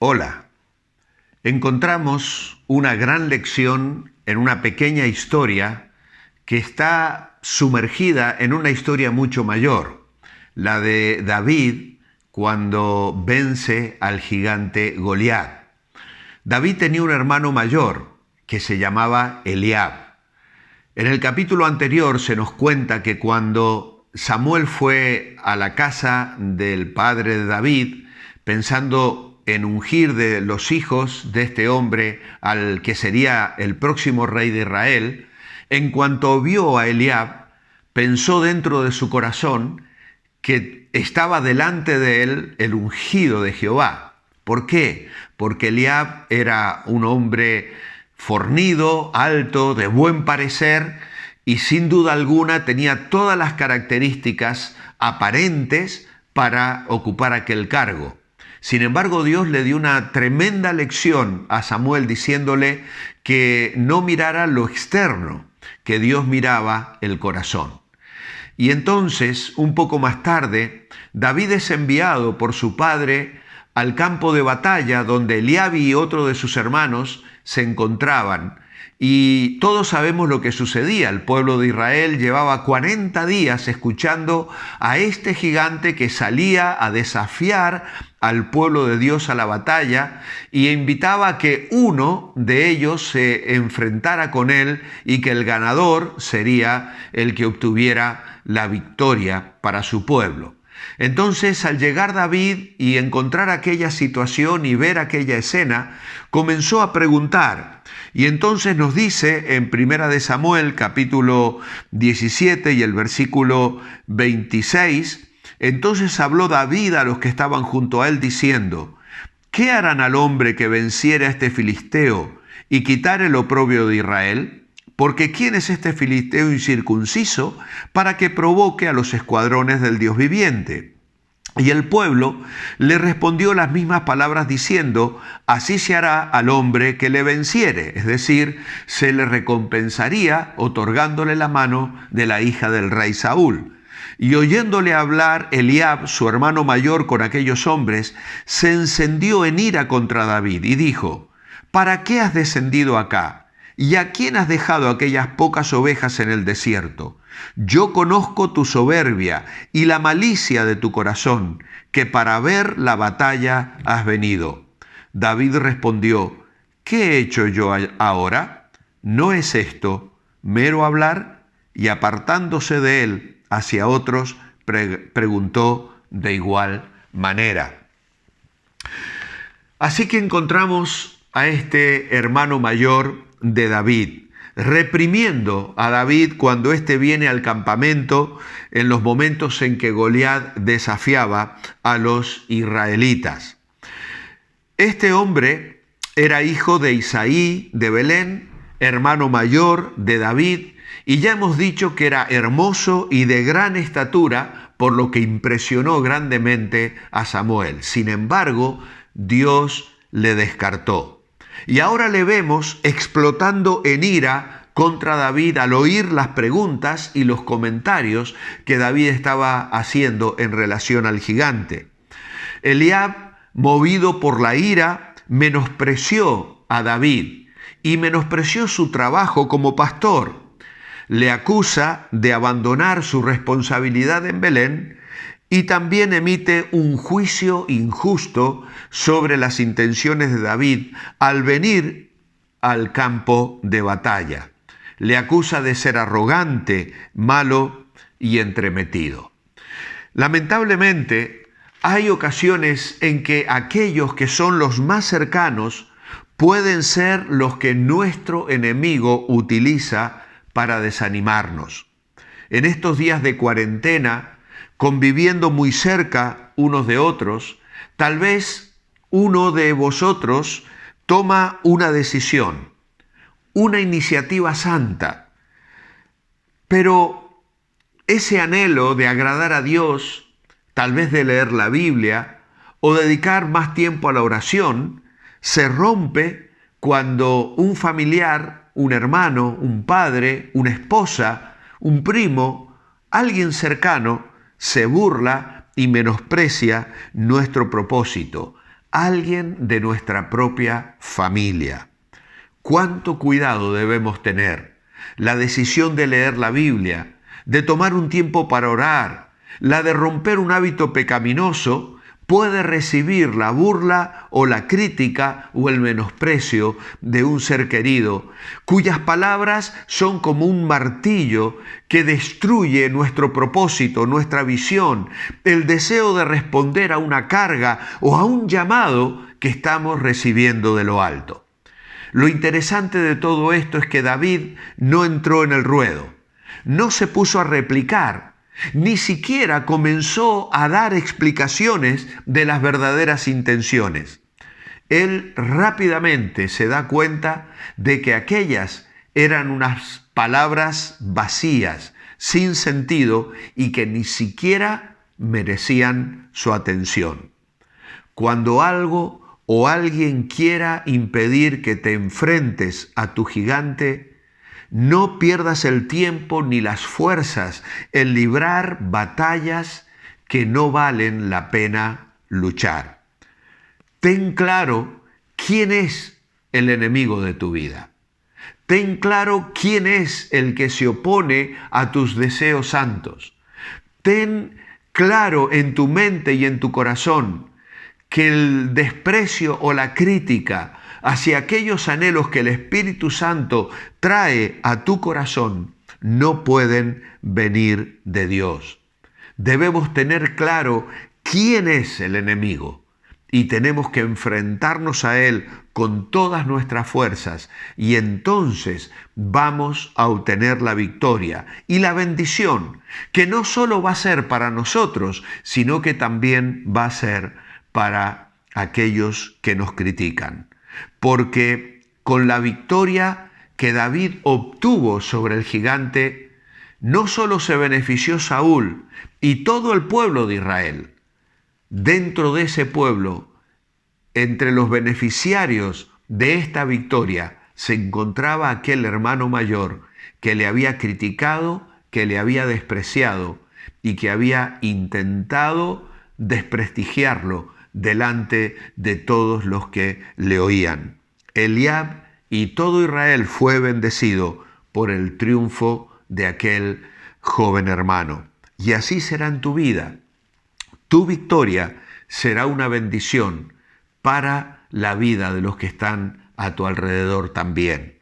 Hola, encontramos una gran lección en una pequeña historia que está sumergida en una historia mucho mayor, la de David cuando vence al gigante Goliat. David tenía un hermano mayor que se llamaba Eliab. En el capítulo anterior se nos cuenta que cuando Samuel fue a la casa del padre de David, pensando en ungir de los hijos de este hombre al que sería el próximo rey de Israel, en cuanto vio a Eliab, pensó dentro de su corazón que estaba delante de él el ungido de Jehová. ¿Por qué? Porque Eliab era un hombre fornido, alto, de buen parecer y sin duda alguna tenía todas las características aparentes para ocupar aquel cargo. Sin embargo, Dios le dio una tremenda lección a Samuel diciéndole que no mirara lo externo, que Dios miraba el corazón. Y entonces, un poco más tarde, David es enviado por su padre al campo de batalla donde Eliab y otro de sus hermanos se encontraban. Y todos sabemos lo que sucedía. El pueblo de Israel llevaba 40 días escuchando a este gigante que salía a desafiar al pueblo de Dios a la batalla y invitaba a que uno de ellos se enfrentara con él y que el ganador sería el que obtuviera la victoria para su pueblo. Entonces, al llegar David y encontrar aquella situación y ver aquella escena, comenzó a preguntar. Y entonces nos dice en Primera de Samuel, capítulo 17 y el versículo 26, entonces habló David a los que estaban junto a él diciendo: ¿qué harán al hombre que venciere a este filisteo y quitare el oprobio de Israel? Porque ¿quién es este filisteo incircunciso para que provoque a los escuadrones del Dios viviente? Y el pueblo le respondió las mismas palabras diciendo: así se hará al hombre que le venciere, es decir, se le recompensaría otorgándole la mano de la hija del rey Saúl. Y oyéndole hablar Eliab, su hermano mayor, con aquellos hombres, se encendió en ira contra David y dijo: ¿para qué has descendido acá? ¿Y a quién has dejado aquellas pocas ovejas en el desierto? Yo conozco tu soberbia y la malicia de tu corazón, que para ver la batalla has venido. David respondió: ¿qué he hecho yo ahora? ¿No es esto mero hablar? Y apartándose de él hacia otros, preguntó de igual manera. Así que encontramos a este hermano mayor de David, reprimiendo a David cuando éste viene al campamento en los momentos en que Goliat desafiaba a los israelitas. Este hombre era hijo de Isaí de Belén, hermano mayor de David, y ya hemos dicho que era hermoso y de gran estatura, por lo que impresionó grandemente a Samuel. Sin embargo, Dios le descartó. Y ahora le vemos explotando en ira contra David al oír las preguntas y los comentarios que David estaba haciendo en relación al gigante. Eliab, movido por la ira, menospreció a David y menospreció su trabajo como pastor. Le acusa de abandonar su responsabilidad en Belén y también emite un juicio injusto sobre las intenciones de David al venir al campo de batalla. Le acusa de ser arrogante, malo y entremetido. Lamentablemente, hay ocasiones en que aquellos que son los más cercanos pueden ser los que nuestro enemigo utiliza para desanimarnos. En estos días de cuarentena, conviviendo muy cerca unos de otros, tal vez uno de vosotros toma una decisión, una iniciativa santa, pero ese anhelo de agradar a Dios, tal vez de leer la Biblia o dedicar más tiempo a la oración, se rompe cuando un familiar, un hermano, un padre, una esposa, un primo, alguien cercano, se burla y menosprecia nuestro propósito, alguien de nuestra propia familia. ¿Cuánto cuidado debemos tener? La decisión de leer la Biblia, de tomar un tiempo para orar, la de romper un hábito pecaminoso, puede recibir la burla o la crítica o el menosprecio de un ser querido, cuyas palabras son como un martillo que destruye nuestro propósito, nuestra visión, el deseo de responder a una carga o a un llamado que estamos recibiendo de lo alto. Lo interesante de todo esto es que David no entró en el ruedo, no se puso a replicar, ni siquiera comenzó a dar explicaciones de las verdaderas intenciones. Él rápidamente se da cuenta de que aquellas eran unas palabras vacías, sin sentido y que ni siquiera merecían su atención. Cuando algo o alguien quiera impedir que te enfrentes a tu gigante, no pierdas el tiempo ni las fuerzas en librar batallas que no valen la pena luchar. Ten claro quién es el enemigo de tu vida. Ten claro quién es el que se opone a tus deseos santos. Ten claro en tu mente y en tu corazón que el desprecio o la crítica hacia aquellos anhelos que el Espíritu Santo trae a tu corazón no pueden venir de Dios. Debemos tener claro quién es el enemigo y tenemos que enfrentarnos a él con todas nuestras fuerzas y entonces vamos a obtener la victoria y la bendición que no solo va a ser para nosotros, sino que también va a ser para aquellos que nos critican. Porque con la victoria que David obtuvo sobre el gigante, no solo se benefició Saúl y todo el pueblo de Israel. Dentro de ese pueblo, entre los beneficiarios de esta victoria, se encontraba aquel hermano mayor que le había criticado, que le había despreciado y que había intentado desprestigiarlo delante de todos los que le oían. Eliab y todo Israel fue bendecido por el triunfo de aquel joven hermano. Y así será en tu vida. Tu victoria será una bendición para la vida de los que están a tu alrededor también.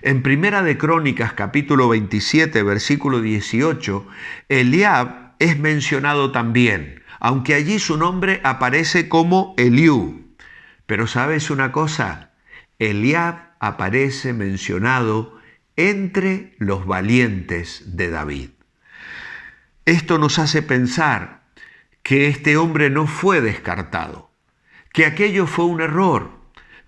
En Primera de Crónicas, capítulo 27, versículo 18, Eliab es mencionado también, aunque allí su nombre aparece como Eliú. Pero ¿sabes una cosa? Eliab aparece mencionado entre los valientes de David. Esto nos hace pensar que este hombre no fue descartado, que aquello fue un error,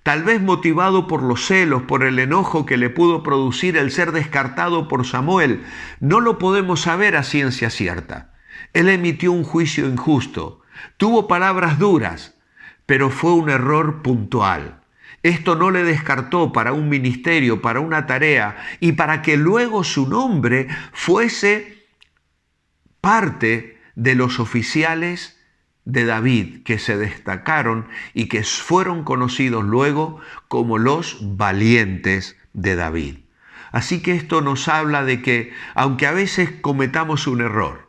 tal vez motivado por los celos, por el enojo que le pudo producir el ser descartado por Samuel. No lo podemos saber a ciencia cierta. Él emitió un juicio injusto, tuvo palabras duras, pero fue un error puntual. Esto no le descartó para un ministerio, para una tarea y para que luego su nombre fuese parte de los oficiales de David que se destacaron y que fueron conocidos luego como los valientes de David. Así que esto nos habla de que aunque a veces cometamos un error,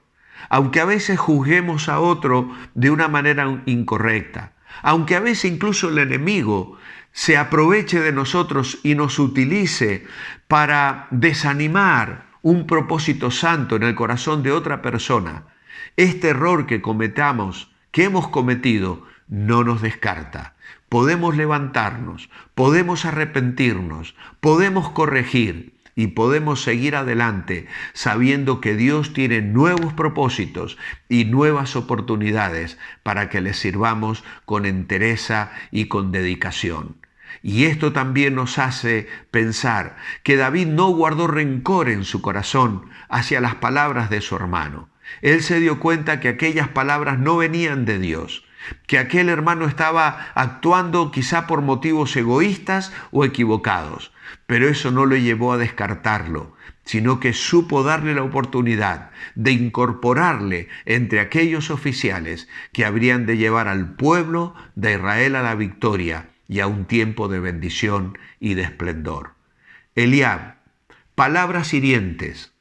aunque a veces juzguemos a otro de una manera incorrecta, aunque a veces incluso el enemigo se aproveche de nosotros y nos utilice para desanimar un propósito santo en el corazón de otra persona, este error que hemos cometido, no nos descarta. Podemos levantarnos, podemos arrepentirnos, podemos corregir y podemos seguir adelante sabiendo que Dios tiene nuevos propósitos y nuevas oportunidades para que le sirvamos con entereza y con dedicación. Y esto también nos hace pensar que David no guardó rencor en su corazón hacia las palabras de su hermano. Él se dio cuenta que aquellas palabras no venían de Dios. que aquel hermano estaba actuando quizá por motivos egoístas o equivocados, pero eso no lo llevó a descartarlo, sino que supo darle la oportunidad de incorporarle entre aquellos oficiales que habrían de llevar al pueblo de Israel a la victoria y a un tiempo de bendición y de esplendor. Eliab, palabras hirientes,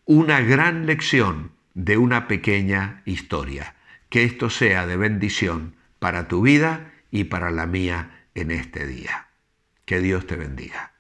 una gran lección de una pequeña historia. Que esto sea de bendición para tu vida y para la mía en este día. Que Dios te bendiga.